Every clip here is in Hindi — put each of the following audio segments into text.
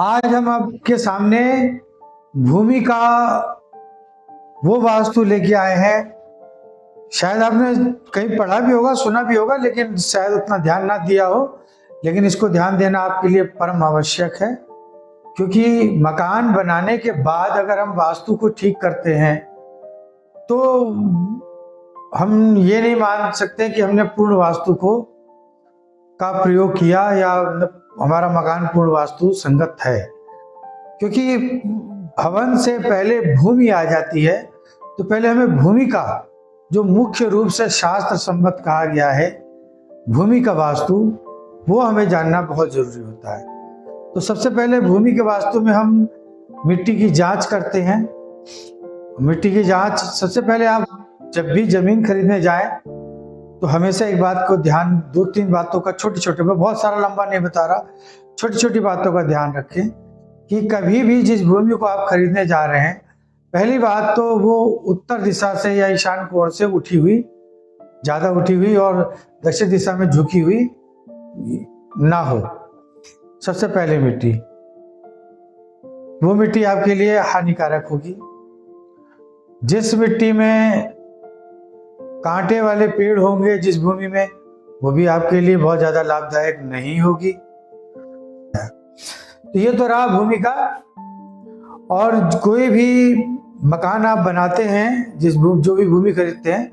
आज हम आपके सामने भूमि का वो वास्तु लेके आए हैं। शायद आपने कहीं पढ़ा भी होगा, सुना भी होगा, लेकिन शायद उतना ध्यान ना दिया हो। लेकिन इसको ध्यान देना आपके लिए परम आवश्यक है, क्योंकि मकान बनाने के बाद अगर हम वास्तु को ठीक करते हैं तो हम ये नहीं मान सकते कि हमने पूर्ण वास्तु का प्रयोग किया या हमारा मकान पूर्ण वास्तु संगत है। क्योंकि भवन से पहले भूमि आ जाती है, तो पहले हमें भूमि का, जो मुख्य रूप से शास्त्र सम्मत कहा गया है, भूमि का वास्तु, वो हमें जानना बहुत जरूरी होता है। तो सबसे पहले भूमि के वास्तु में हम मिट्टी की जांच करते हैं। मिट्टी की जांच सबसे पहले, आप जब भी जमीन खरीदने जाएं तो हमेशा एक बात को ध्यान, 2-3 बातों का, छोटे छोटे, मैं बहुत सारा लंबा नहीं बता रहा, छोटी छोटी बातों का ध्यान रखें कि कभी भी जिस भूमि को आप खरीदने जा रहे हैं, पहली बात तो वो उत्तर दिशा से या ईशान कोण से उठी हुई, ज्यादा उठी हुई और दक्षिण दिशा में झुकी हुई ना हो। सबसे पहले मिट्टी, वो मिट्टी आपके लिए हानिकारक होगी। जिस मिट्टी में कांटे वाले पेड़ होंगे जिस भूमि में, वो भी आपके लिए बहुत ज्यादा लाभदायक नहीं होगी। तो ये तो रहा भूमि का। और कोई भी मकान आप बनाते हैं, जो भी भूमि खरीदते हैं,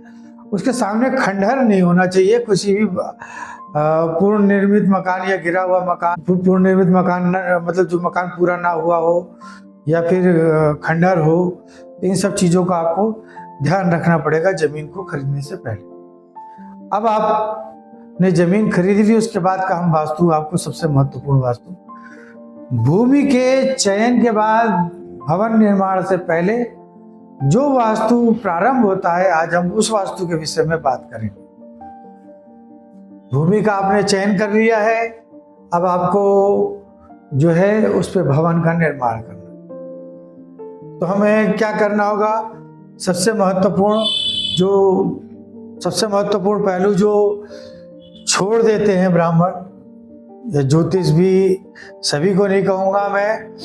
उसके सामने खंडहर नहीं होना चाहिए। किसी भी पूर्ण निर्मित मकान या गिरा हुआ मकान, पूर्ण निर्मित मकान मतलब जो मकान पूरा ना हुआ हो या फिर खंडहर हो, इन सब चीजों का आपको ध्यान रखना पड़ेगा जमीन को खरीदने से पहले। अब आपने जमीन खरीद ली, उसके बाद का हम वास्तु आपको सबसे महत्वपूर्ण वास्तु, भूमि के चयन के बाद भवन निर्माण से पहले जो वास्तु प्रारंभ होता है, आज हम उस वास्तु के विषय में बात करेंगे। भूमि का आपने चयन कर लिया है, अब आपको जो है उस पे भवन का निर्माण करना। तो हमें क्या करना होगा? सबसे महत्वपूर्ण पहलू जो छोड़ देते हैं ब्राह्मण या ज्योतिष भी, सभी को नहीं कहूँगा मैं,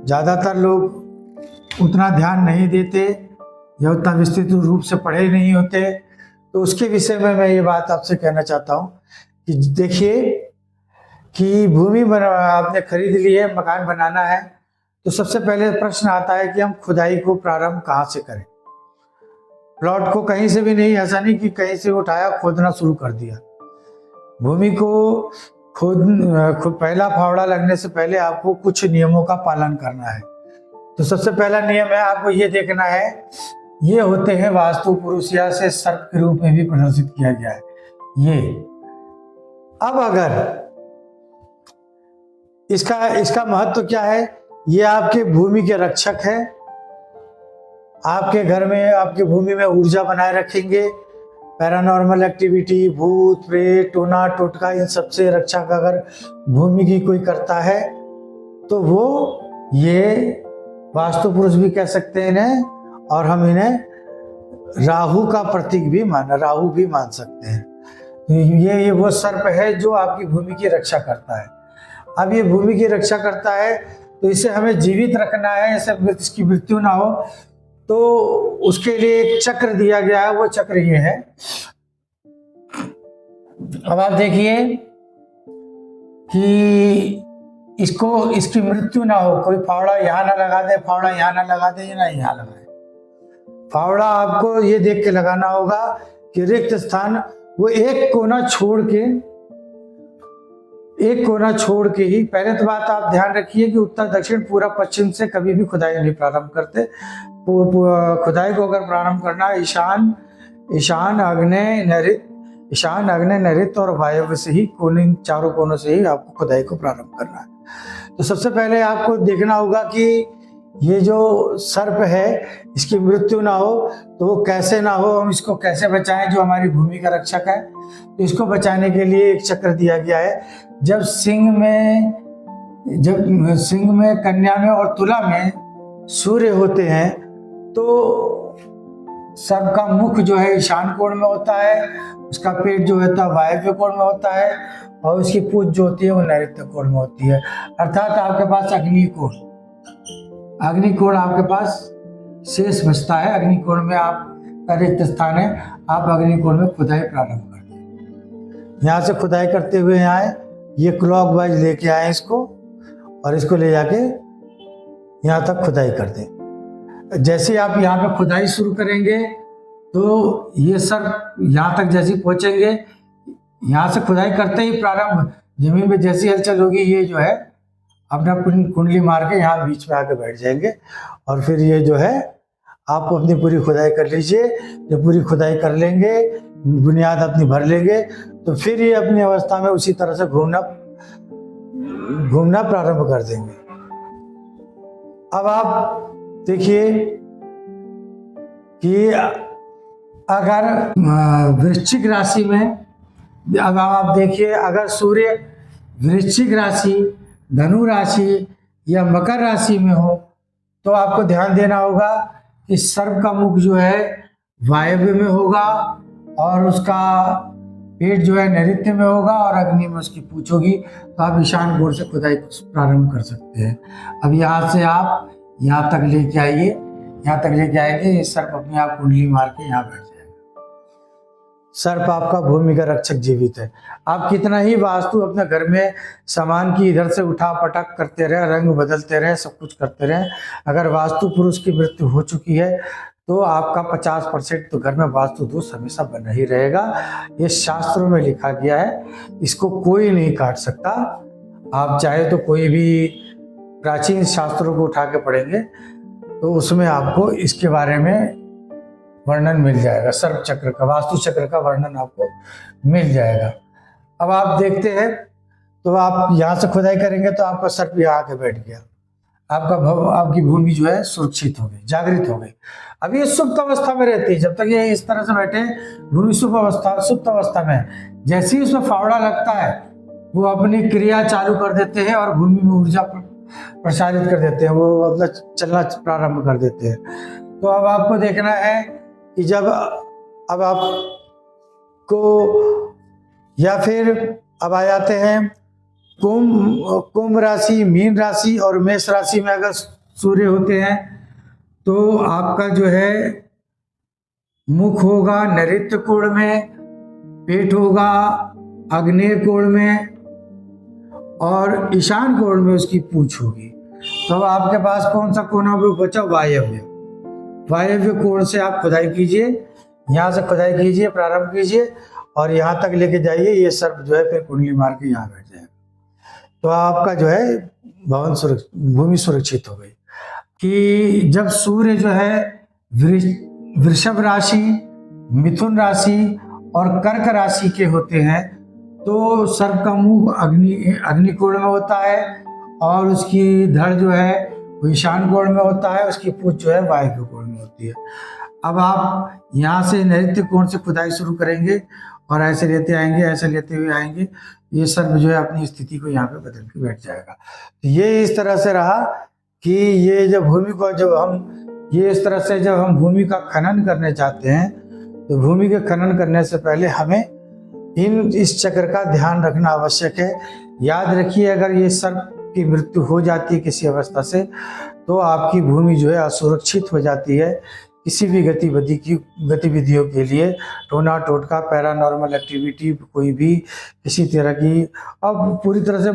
ज़्यादातर लोग उतना ध्यान नहीं देते या उतना विस्तृत रूप से पढ़े नहीं होते। तो उसके विषय में मैं ये बात आपसे कहना चाहता हूँ कि देखिए कि भूमि आपने खरीद ली है, मकान बनाना है, तो सबसे पहले प्रश्न आता है कि हम खुदाई को प्रारंभ कहाँ से करें। प्लॉट को कहीं से भी नहीं, ऐसा नहीं कि कहीं से उठाया खोदना शुरू कर दिया। भूमि को पहला फावड़ा लगने से पहले आपको कुछ नियमों का पालन करना है। तो सबसे पहला नियम है, आपको ये देखना है, ये होते हैं वास्तु पुरुष या से सर्प के रूप में भी प्रदर्शित किया गया है ये। अब अगर इसका महत्व क्या है? ये आपके भूमि के रक्षक है, आपके घर में, आपकी भूमि में ऊर्जा बनाए रखेंगे। पैरानॉर्मल एक्टिविटी, भूत प्रेत, टोना टोटका, इन सबसे रक्षा का अगर भूमि की कोई करता है तो वो ये वास्तु पुरुष भी कह सकते हैं इन्हें, और हम इन्हें राहु का प्रतीक भी राहु भी मान सकते हैं। तो ये वो सर्प है जो आपकी भूमि की रक्षा करता है। अब ये भूमि की रक्षा करता है तो इसे हमें जीवित रखना है, इसकी मृत्यु ना हो, तो उसके लिए एक चक्र दिया गया है। वो चक्र ये है। अब आप देखिए कि इसकी मृत्यु ना हो, कोई फावड़ा यहाँ ना लगा दे, फावड़ा यहाँ ना लगा दे, ना यहाँ लगाए। फावड़ा आपको ये देख के लगाना होगा कि रिक्त स्थान, वो एक कोना छोड़ के ही। पहले तो बात आप ध्यान रखिए कि उत्तर दक्षिण पूर्व पश्चिम से कभी भी खुदाई नहीं प्रारंभ करते। खुदाई को अगर प्रारंभ करना है ईशान आग्नेय नैऋत्य और वायव्य से ही, चारों कोनों से ही आपको खुदाई को प्रारंभ करना है। तो सबसे पहले आपको देखना होगा कि ये जो सर्प है, इसकी मृत्यु ना हो, तो वो कैसे ना हो, हम इसको कैसे बचाएं, जो हमारी भूमि का रक्षक है। तो इसको बचाने के लिए एक चक्र दिया गया है। जब सिंह में, कन्या में और तुला में सूर्य होते हैं, तो सर्प का मुख जो है ईशान कोण में होता है, उसका पेट जो होता है वायव्य कोण में होता है, और उसकी पूछ जो होती है वो नैऋत्य कोण में होती है। अर्थात आपके पास अग्निकोण आपके पास शेष बचता है। अग्निकोण में आप का रिक्त स्थान है, आप अग्निकोण में खुदाई प्रारंभ कर दें। यहाँ से खुदाई करते हुए आए, ये क्लॉकवाइज लेके आए इसको, और इसको ले जाके यहाँ तक खुदाई कर दें। जैसे आप यहाँ पे खुदाई शुरू करेंगे तो ये सर्प यहाँ तक जैसे पहुँचेंगे, यहाँ से खुदाई करते ही प्रारंभ जमीन में जैसी हलचल होगी, ये जो है अपना कुंडली मार के यहाँ बीच में आके बैठ जाएंगे। और फिर ये जो है आप अपनी पूरी खुदाई कर लीजिए। जब पूरी खुदाई कर लेंगे, बुनियाद अपनी भर लेंगे, तो फिर ये अपनी अवस्था में उसी तरह से घूमना प्रारंभ कर देंगे। अब आप देखिए कि अगर वृश्चिक राशि में, अब आप देखिए अगर सूर्य वृश्चिक राशि, धनु राशि या मकर राशि में हो तो आपको ध्यान देना होगा कि सर्प का मुख जो है वायव्य में होगा और उसका पेट जो है नैऋत्य में होगा और अग्नि में उसकी पूंछ होगी। तो आप ईशान कोण से खुदाई प्रारंभ कर सकते हैं। अब यहाँ से आप यहाँ तक लेके आइए, यहाँ तक लेके आएंगे, ये सर्प अपने आप कुंडली मार के यहाँ बैठ जाएगा। सर्प आपका भूमि का रक्षक जीवित है। आप कितना ही वास्तु अपने घर में सामान की इधर से उठा पटक करते रहे, रंग बदलते रहे, सब कुछ करते रहे, अगर वास्तु पुरुष की मृत्यु हो चुकी है तो आपका 50% तो घर में वास्तु दोष हमेशा बना ही रहेगा। ये शास्त्रों में लिखा गया है, इसको कोई नहीं काट सकता। आप चाहे तो कोई भी प्राचीन शास्त्रों को उठा के पढ़ेंगे तो उसमें आपको इसके बारे में वर्णन मिल जाएगा। सर्प चक्र का, वास्तु चक्र का वर्णन आपको मिल जाएगा। अब आप देखते हैं तो आप यहाँ से खुदाई करेंगे तो आपका सर्प यहाँ आके बैठ गया, आपकी भूमि जो है सुरक्षित हो गई, जागृत हो गई। अब ये सुप्त अवस्था में रहती है, जब तक ये इस तरह से बैठे भूमि सुप्त अवस्था में, जैसे ही उसमें फावड़ा लगता है वो अपनी क्रिया चालू कर देते हैं और भूमि में ऊर्जा प्रसारित कर देते हैं, वो मतलब चलना प्रारंभ कर देते हैं। तो अब आपको देखना है कि जब अब आपको, या फिर अब आ जाते हैं कुंभ राशि, मीन राशि और मेष राशि में अगर सूर्य होते हैं तो आपका जो है मुख होगा नैऋत्य कोण में, पेट होगा आग्नेय कोण में और ईशान कोण में उसकी पूंछ होगी। तो अब आपके पास कौन सा कोना बचा? वायव्य कोण से आप खुदाई कीजिए, यहाँ से खुदाई कीजिए, प्रारंभ कीजिए और यहाँ तक लेके जाइए। ये सर्प जो है फिर कुंडली मार के यहाँ बैठ जाएगा। तो आपका जो है भूमि सुरक्षित हो गई। कि जब सूर्य जो है वृषभ राशि, मिथुन राशि और कर्क राशि के होते हैं तो सर्प का मुंह अग्नि कोण में होता है और उसकी धड़ जो है वो ईशान कोण में होता है, उसकी पूंछ जो है वायव्य कोण में होती है। अब आप यहाँ से नैऋत्य कोण से खुदाई शुरू करेंगे और ऐसे लेते आएंगे, ऐसे लेते हुए आएंगे, ये सर्प जो है अपनी स्थिति को यहाँ पे बदल के बैठ जाएगा। तो ये इस तरह से रहा कि ये जब भूमि को इस तरह से जब हम भूमि का खनन करने चाहते हैं तो भूमि के खनन करने से पहले हमें इस चक्र का ध्यान रखना आवश्यक है। याद रखिए, अगर ये सर्प की मृत्यु हो जाती है किसी अवस्था से तो आपकी भूमि जो है असुरक्षित हो जाती है। किसी भी गतिविधियों के लिए, टोना टोटका, पैरानॉर्मल एक्टिविटी, कोई भी किसी तरह की, अब पूरी तरह से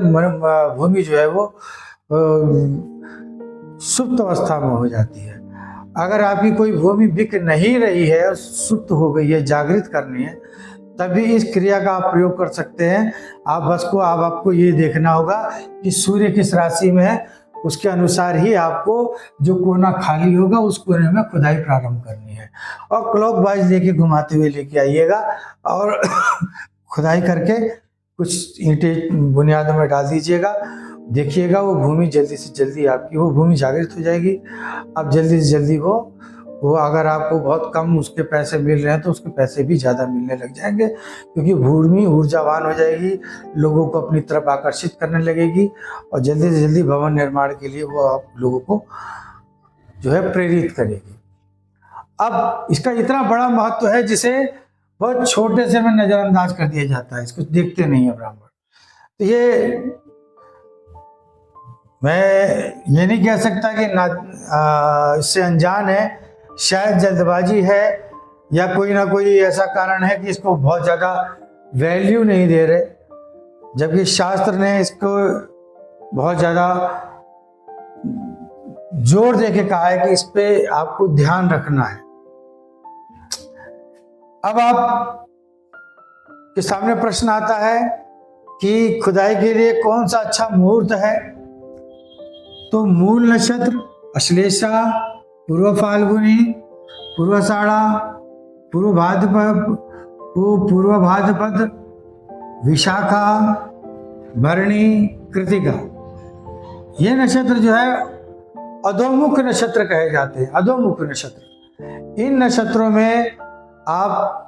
भूमि जो है वो सुप्त अवस्था में हो जाती है। अगर आपकी कोई भूमि बिक नहीं रही है, सुप्त हो गई है, जागृत करनी है, तभी इस क्रिया का आप प्रयोग कर सकते हैं। आपको ये देखना होगा कि सूर्य किस राशि में है, उसके अनुसार ही आपको जो कोना खाली होगा उस कोने में खुदाई प्रारंभ करनी है और क्लॉकवाइज लेके घुमाते हुए लेके आइएगा और खुदाई करके कुछ ईंटें बुनियाद में डाल दीजिएगा। देखिएगा वो भूमि जल्दी से जल्दी आपकी वो भूमि जागृत हो जाएगी। अब जल्दी से जल्दी वो अगर आपको बहुत कम उसके पैसे मिल रहे हैं तो उसके पैसे भी ज़्यादा मिलने लग जाएंगे, क्योंकि भूमि ऊर्जावान हो जाएगी, लोगों को अपनी तरफ आकर्षित करने लगेगी और जल्दी से जल्दी भवन निर्माण के लिए वो आप लोगों को जो है प्रेरित करेगी। अब इसका इतना बड़ा महत्व है जिसे बहुत छोटे से में नज़रअंदाज कर दिया जाता है, इसको देखते नहीं है ब्राह्मण। तो ये मैं ये नहीं कह सकता कि इससे अनजान है, शायद जल्दबाजी है या कोई ना कोई ऐसा कारण है कि इसको बहुत ज़्यादा वैल्यू नहीं दे रहे, जबकि शास्त्र ने इसको बहुत ज़्यादा जोर दे के कहा है कि इस पे आपको ध्यान रखना है। अब आप के सामने प्रश्न आता है कि खुदाई के लिए कौन सा अच्छा मुहूर्त है। तो मूल नक्षत्र अश्लेषा, पूर्व फाल्गुनी, पूर्वाषाढ़ा, पूर्व भाद्रपद, विशाखा, भरणी, कृतिका, ये नक्षत्र जो है अधोमुख नक्षत्र कहे जाते हैं। अधोमुख नक्षत्र, इन नक्षत्रों में आप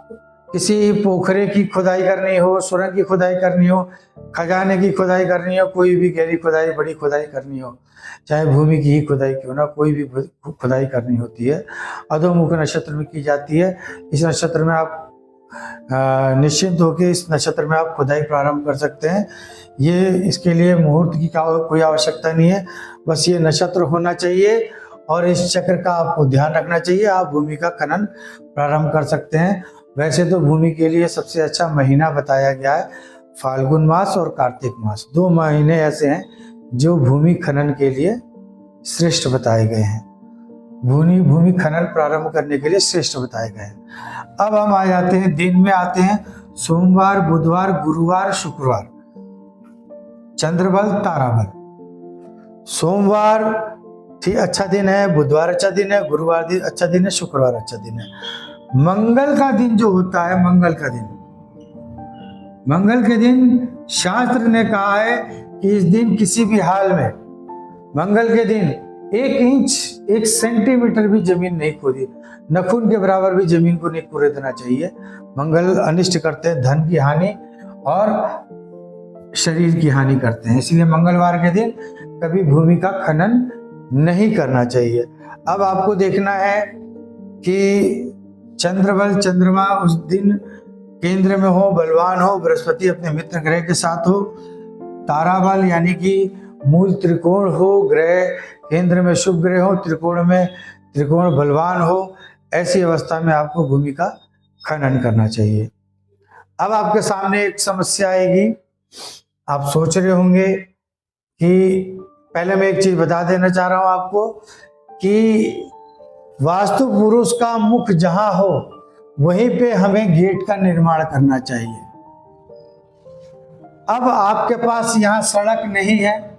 किसी पोखरे की खुदाई करनी हो, सुरंग की खुदाई करनी हो, खजाने की खुदाई करनी हो, कोई भी गहरी खुदाई, बड़ी खुदाई करनी हो, चाहे भूमि की ही खुदाई क्यों ना, कोई भी खुदाई करनी होती है अधोमुख नक्षत्र में की जाती है। इस नक्षत्र में आप निश्चिंत होकर इस नक्षत्र में आप खुदाई प्रारंभ कर सकते हैं। ये इसके लिए मुहूर्त की कोई आवश्यकता नहीं है, बस ये नक्षत्र होना चाहिए और इस चक्र का आपको ध्यान रखना चाहिए। आप भूमि का खनन प्रारंभ कर सकते हैं। वैसे तो भूमि के लिए सबसे अच्छा महीना बताया गया है फाल्गुन मास और कार्तिक मास, 2 महीने ऐसे हैं जो भूमि खनन के लिए श्रेष्ठ बताए गए हैं, भूमि खनन प्रारंभ करने के लिए श्रेष्ठ बताए गए हैं। अब हम आ जाते हैं दिन में, आते हैं सोमवार, बुधवार, गुरुवार, शुक्रवार, चंद्रबल, ताराबल। सोमवार ठीक अच्छा दिन है, बुधवार अच्छा दिन है, गुरुवार दिन अच्छा दिन है, शुक्रवार अच्छा दिन है। मंगल का दिन जो होता है, मंगल के दिन शास्त्र ने कहा है कि इस दिन किसी भी हाल में, मंगल के दिन 1 इंच 1 सेंटीमीटर भी जमीन नहीं खोदी, नखून के बराबर भी जमीन को नहीं खुरदना चाहिए। मंगल अनिष्ट करते हैं, धन की हानि और शरीर की हानि करते हैं, इसलिए मंगलवार के दिन कभी भूमि का खनन नहीं करना चाहिए। अब आपको देखना है कि चंद्रबल, चंद्रमा उस दिन केंद्र में हो, बलवान हो, बृहस्पति अपने मित्र ग्रह के साथ हो। ताराबल यानी कि मूल त्रिकोण हो, ग्रह केंद्र में शुभ ग्रह हो, त्रिकोण में त्रिकोण बलवान हो, ऐसी अवस्था में आपको भूमि का खनन करना चाहिए। अब आपके सामने एक समस्या आएगी, आप सोच रहे होंगे कि पहले मैं एक चीज बता देना चाह रहा हूं आपको कि वास्तु पुरुष का मुख जहां हो वहीं पे हमें गेट का निर्माण करना चाहिए। अब आपके पास यहाँ सड़क नहीं है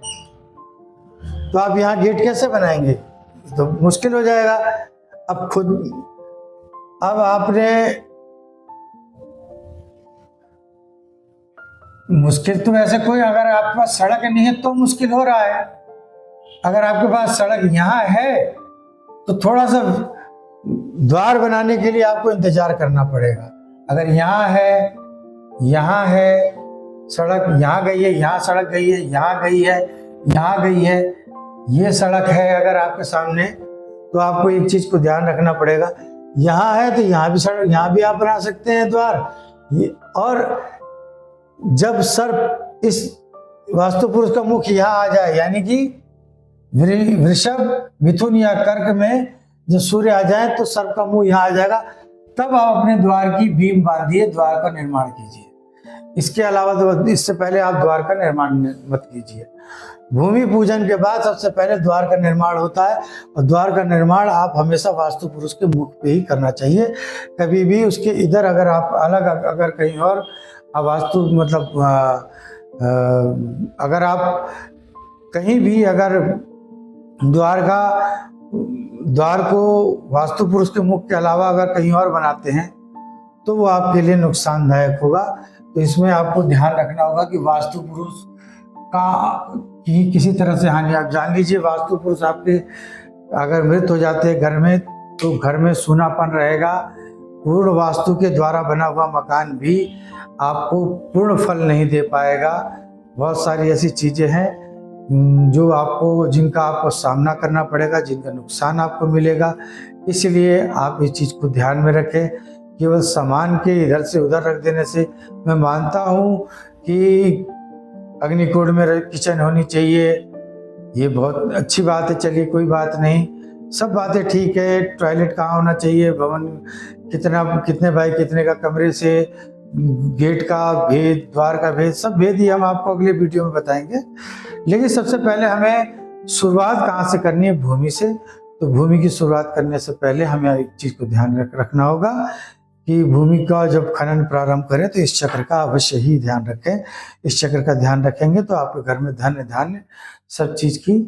तो आप यहाँ गेट कैसे बनाएंगे, तो मुश्किल हो जाएगा। अब आपने मुश्किल तो वैसे कोई, अगर आपके पास सड़क नहीं है तो मुश्किल हो रहा है। अगर आपके पास सड़क यहाँ है तो थोड़ा सा द्वार बनाने के लिए आपको इंतजार करना पड़ेगा। अगर यहाँ है सड़क, यहाँ गई है, यहाँ सड़क गई है, यहाँ गई है, यहाँ गई है, ये सड़क है अगर आपके सामने, तो आपको एक चीज को ध्यान रखना पड़ेगा, यहाँ है तो यहाँ भी सड़क, यहाँ भी आप बना सकते हैं द्वार। और जब सर्प इस वास्तु पुरुष का मुख यहाँ आ जाए, यानी कि वृषभ, मिथुन या कर्क में जब सूर्य आ जाए तो सर्प का मुंह यहाँ आ जाएगा, तब आप अपने द्वार की बीम बांधिए, द्वार का निर्माण कीजिए। इसके अलावा तो इससे पहले आप द्वार का निर्माण मत कीजिए। भूमि पूजन के बाद सबसे पहले द्वार का निर्माण होता है, और द्वार का निर्माण आप हमेशा वास्तु पुरुष के मुख पे ही करना चाहिए। कभी भी उसके इधर अगर आप अलग, अगर कहीं और वास्तु मतलब अगर आप कहीं भी अगर द्वार को वास्तु पुरुष के मुख के अलावा अगर कहीं और बनाते हैं तो वो आपके लिए नुकसानदायक होगा। तो इसमें आपको ध्यान रखना होगा कि वास्तु पुरुष की किसी तरह से हानि, आप जान लीजिए वास्तु पुरुष आपके अगर मृत हो जाते हैं घर में तो घर में सूनापन रहेगा। पूर्ण वास्तु के द्वारा बना हुआ मकान भी आपको पूर्ण फल नहीं दे पाएगा। बहुत सारी ऐसी चीजें हैं जिनका आपको सामना करना पड़ेगा, जिनका नुकसान आपको मिलेगा। इसलिए आप इस चीज को ध्यान में रखें। केवल सामान के इधर से उधर रख देने से, मैं मानता हूँ कि अग्निकोड में किचन होनी चाहिए, ये बहुत अच्छी बात है, चलिए कोई बात नहीं, सब बातें ठीक है। टॉयलेट कहाँ होना चाहिए, भवन कितने बाई कितने का कमरे से, गेट का भेद, द्वार का भेद, सब भेद ही हम आपको अगले वीडियो में बताएंगे। लेकिन सबसे पहले हमें शुरुआत कहाँ से करनी है, भूमि से। तो भूमि की शुरुआत करने से पहले हमें एक चीज को ध्यान रखना होगा कि भूमि का जब खनन प्रारंभ करें तो इस चक्र का अवश्य ही ध्यान रखें। इस चक्र का ध्यान रखेंगे तो आपके घर में धन धान्य सब चीज की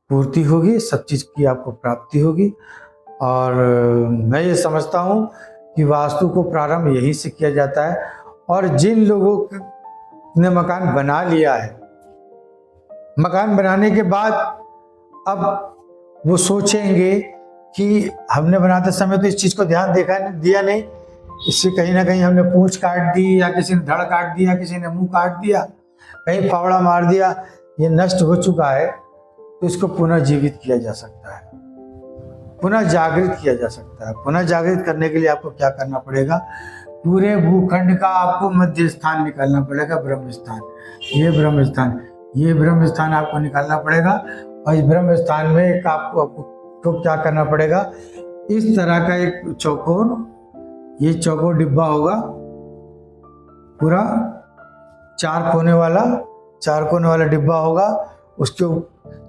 पूर्ति होगी, सब चीज की आपको प्राप्ति होगी। और मैं ये समझता हूँ कि वास्तु को प्रारंभ यही से किया जाता है। और जिन लोगों ने मकान बना लिया है, मकान बनाने के बाद अब वो सोचेंगे कि हमने बनाते समय तो इस चीज को ध्यान दिया नहीं, इससे कहीं ना कहीं हमने पूंछ काट दी, या किसी ने धड़ काट दिया, किसी ने मुंह काट दिया, कहीं फावड़ा मार दिया, ये नष्ट हो चुका है। तो इसको पुनः जीवित किया जा सकता है, पुनः जागृत किया जा सकता है। पुनः जागृत करने के लिए आपको क्या करना पड़ेगा, पूरे भूखंड का आपको मध्य स्थान निकालना पड़ेगा, ब्रह्म स्थान। ये ब्रह्म स्थान आपको निकालना पड़ेगा। और इस ब्रह्म स्थान में एक आपको क्या करना पड़ेगा, इस तरह का एक चौकोर, ये चौकोर डिब्बा होगा, पूरा चार कोने वाला डिब्बा होगा। उसके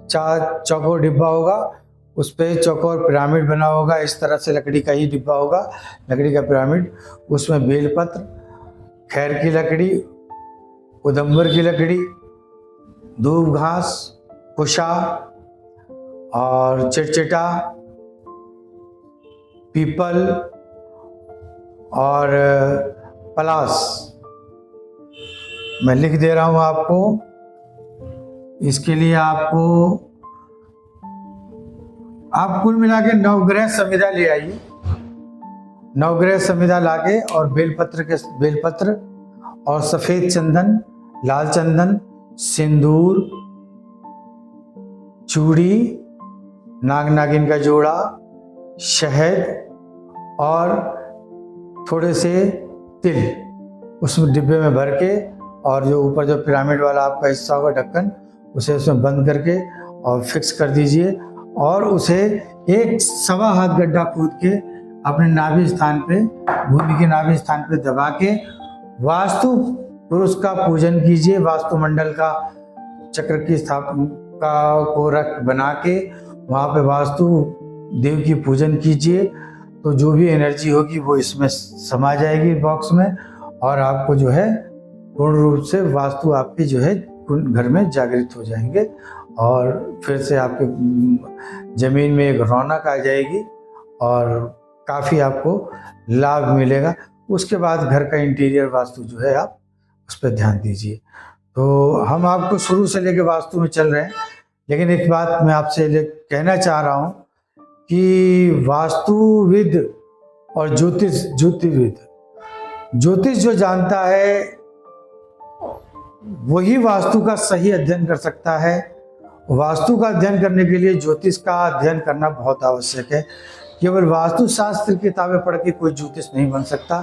चार चौकोर डिब्बा होगा, उस पर चौकोर पिरामिड बना होगा। इस तरह से लकड़ी का ही डिब्बा होगा, लकड़ी का पिरामिड। उसमें बेलपत्र, खैर की लकड़ी, उदम्बर की लकड़ी, दूब घास, कुशा और चिटचिटा, पीपल और पलास, मैं लिख दे रहा हूं आपको। इसके लिए आप कुल मिला के 9 ग्रह संविदा ले आइए। 9 ग्रह संविदा लाके और बेलपत्र और सफेद चंदन, लाल चंदन, सिंदूर, चूड़ी, नाग नागिन का जोड़ा, शहद और थोड़े से तिल उस डिब्बे में भर के, और जो ऊपर जो पिरामिड वाला आपका हिस्सा होगा ढक्कन, उसे उसमें बंद करके और फिक्स कर दीजिए। और उसे 1.25 हाथ गड्ढा खोद के अपने नाभि स्थान पे, भूमि के नाभि स्थान पे दबा के वास्तु पुरुष का पूजन कीजिए। वास्तुमंडल का चक्र की स्थापना को बना के वहाँ पे वास्तु देव की पूजन कीजिए। तो जो भी एनर्जी होगी वो इसमें समा जाएगी बॉक्स में, और आपको जो है पूर्ण रूप से वास्तु आपकी जो है घर में जागृत हो जाएंगे। और फिर से आपके जमीन में एक रौनक आ जाएगी और काफ़ी आपको लाभ मिलेगा। उसके बाद घर का इंटीरियर वास्तु जो है आप उस पर ध्यान दीजिए। तो हम आपको शुरू से लेकर वास्तु में चल रहे हैं, लेकिन एक बात मैं आपसे कहना चाह रहा हूँ कि वास्तुविद और ज्योतिष जो जानता है वही वास्तु का सही अध्ययन कर सकता है। वास्तु का अध्ययन करने के लिए ज्योतिष का अध्ययन करना बहुत आवश्यक है। केवल वास्तु शास्त्र की किताबें पढ़ के कोई ज्योतिष नहीं बन सकता,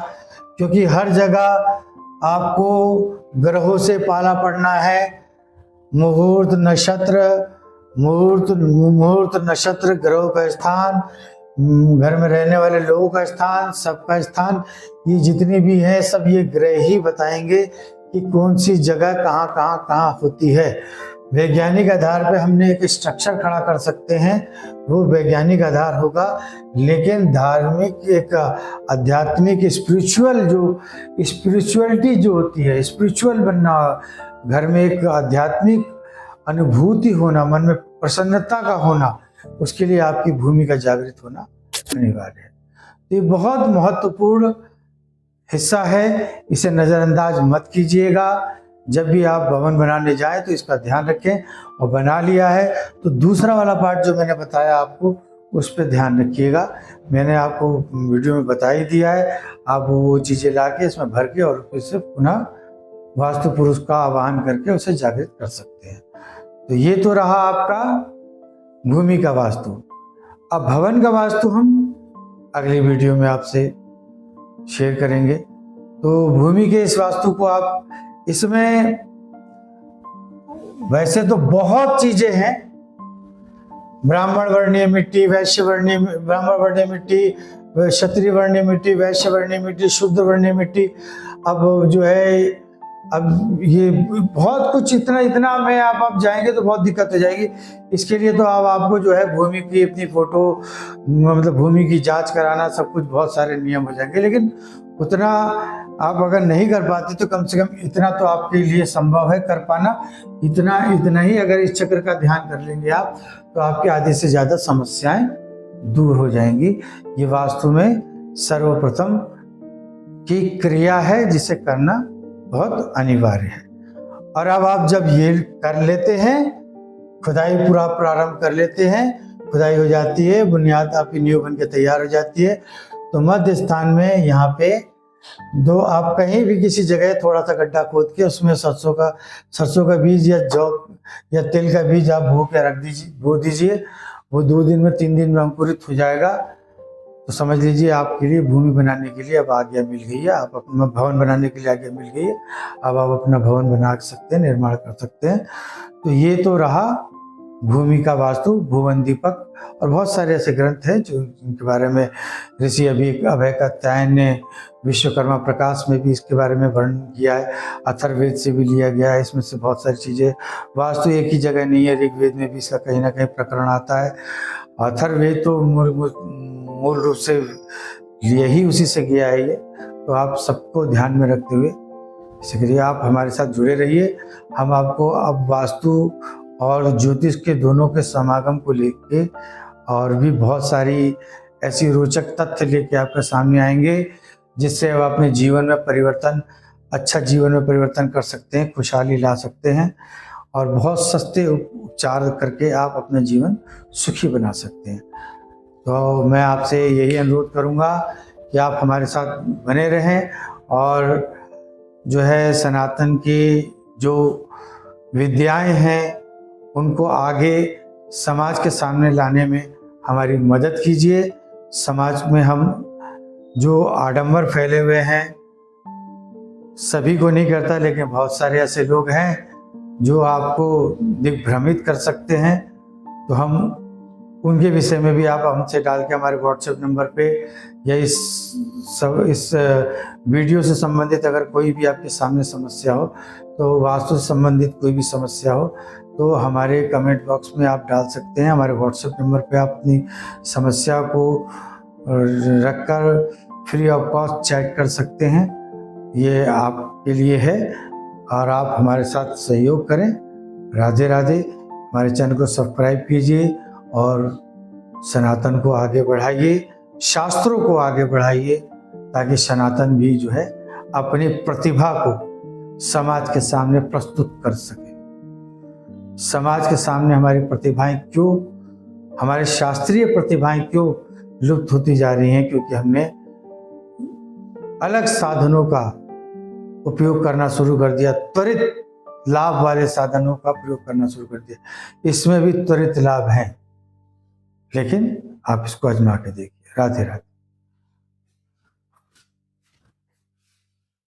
क्योंकि हर जगह आपको ग्रहों से पाला पड़ना है। मुहूर्त नक्षत्र, ग्रहों का स्थान, घर में रहने वाले लोगों का स्थान, सबका स्थान, ये जितनी भी है सब ये ग्रह ही बताएंगे कि कौन सी जगह कहाँ होती है। वैज्ञानिक आधार पे हमने एक स्ट्रक्चर खड़ा कर सकते हैं, वो वैज्ञानिक आधार होगा। लेकिन धार्मिक, एक आध्यात्मिक, स्पिरिचुअलिटी जो होती है, स्पिरिचुअल बनना, घर में एक आध्यात्मिक अनुभूति होना, मन में प्रसन्नता का होना, उसके लिए आपकी भूमि का जागृत होना अनिवार्य है। तो ये बहुत महत्वपूर्ण हिस्सा है, इसे नज़रअंदाज मत कीजिएगा। जब भी आप भवन बनाने जाएं तो इसका ध्यान रखें। और बना लिया है तो दूसरा वाला पार्ट जो मैंने बताया आपको, उस पर ध्यान रखिएगा। मैंने आपको वीडियो में बता ही दिया है। आप वो चीज़ें ला के इसमें भर के और इससे पुनः वास्तु पुरुष का आवाहन करके उसे जागृत कर सकते हैं। तो ये तो रहा आपका भूमि का वास्तु। अब भवन का वास्तु हम अगली वीडियो में आपसे शेयर करेंगे। तो भूमि के इस वास्तु को आप, इसमें वैसे तो बहुत चीजें हैं, ब्राह्मण वर्णीय मिट्टी, वैश्य वर्णीय, ब्राह्मण वर्णीय मिट्टी, क्षत्रिय वर्णीय मिट्टी, वैश्य वर्णीय मिट्टी, शूद्र वर्णीय मिट्टी। अब जो है, अब ये बहुत कुछ, इतना इतना में आप जाएंगे तो बहुत दिक्कत हो जाएगी। इसके लिए तो आपको जो है भूमि की अपनी फोटो, मतलब भूमि की जांच कराना, सब कुछ, बहुत सारे नियम हो जाएंगे। लेकिन उतना आप अगर नहीं कर पाते तो कम से कम इतना तो आपके लिए संभव है कर पाना। इतना ही अगर इस चक्र का ध्यान कर लेंगे आप, तो आपके आधे से ज़्यादा समस्याएं दूर हो जाएंगी। ये वास्तु में सर्वप्रथम की क्रिया है जिसे करना बहुत अनिवार्य है। और अब आप जब ये कर लेते हैं, खुदाई पूरा प्रारंभ कर लेते हैं, खुदाई हो जाती है, बुनियाद आपकी नींव बन के तैयार हो जाती है, तो मध्य स्थान में यहाँ पे दो, आप कहीं भी किसी जगह थोड़ा सा गड्ढा खोद के उसमें सरसों का बीज या जौ या तिल का बीज आप बो दीजिए। वो 2 दिन में 3 दिन में अंकुरित हो जाएगा। तो समझ लीजिए आपके लिए भूमि बनाने के लिए अब आज्ञा मिल गई है, आप अपना भवन बनाने के लिए आज्ञा मिल गई है। अब आप अपना भवन बना सकते हैं, निर्माण कर सकते हैं। तो ये तो रहा भूमि का वास्तु, भुवन दीपक। और बहुत सारे ऐसे ग्रंथ हैं जो इनके बारे में ऋषि अभय कात्यायन ने विश्वकर्मा प्रकाश में भी इसके बारे में वर्णन किया है, अथर्ववेद से भी लिया गया है। इसमें से बहुत सारी चीज़ें, वास्तु एक ही जगह नहीं है, ऋग्वेद में भी इसका कहीं ना कहीं प्रकरण आता है। अथर्ववेद तो मूल रूप से लिए ही उसी से गया है ये। तो आप सबको ध्यान में रखते हुए इसलिए आप हमारे साथ जुड़े रहिए। हम आपको अब वास्तु और ज्योतिष के दोनों के समागम को लेके और भी बहुत सारी ऐसी रोचक तथ्य लेके आपके सामने आएंगे, जिससे आप अपने जीवन में परिवर्तन, अच्छा जीवन में परिवर्तन कर सकते हैं, खुशहाली ला सकते हैं और बहुत सस्ते उपचार करके आप अपना जीवन सुखी बना सकते हैं। तो मैं आपसे यही अनुरोध करूंगा कि आप हमारे साथ बने रहें और जो है सनातन की जो विद्याएं हैं उनको आगे समाज के सामने लाने में हमारी मदद कीजिए। समाज में हम जो आडंबर फैले हुए हैं, सभी को नहीं करता, लेकिन बहुत सारे ऐसे लोग हैं जो आपको दिग्भ्रमित कर सकते हैं। तो हम उनके विषय में भी आप हमसे डाल के हमारे व्हाट्सएप नंबर पे या इस वीडियो से संबंधित अगर कोई भी आपके सामने समस्या हो, तो वास्तु से संबंधित कोई भी समस्या हो, तो हमारे कमेंट बॉक्स में आप डाल सकते हैं। हमारे व्हाट्सएप नंबर पे आप अपनी समस्या को रखकर फ्री ऑफ कॉस्ट चैट कर सकते हैं। ये आपके लिए है और आप हमारे साथ सहयोग करें। राधे राधे। हमारे चैनल को सब्सक्राइब कीजिए और सनातन को आगे बढ़ाइए, शास्त्रों को आगे बढ़ाइए, ताकि सनातन भी जो है अपनी प्रतिभा को समाज के सामने प्रस्तुत कर सके। समाज के सामने हमारी प्रतिभाएं क्यों, हमारी शास्त्रीय प्रतिभाएं क्यों लुप्त होती जा रही हैं? क्योंकि हमने अलग साधनों का उपयोग करना शुरू कर दिया, त्वरित लाभ वाले साधनों का प्रयोग करना शुरू कर दिया। इसमें भी त्वरित लाभ है, लेकिन आप इसको आजमा के देखिए। राधे राधे।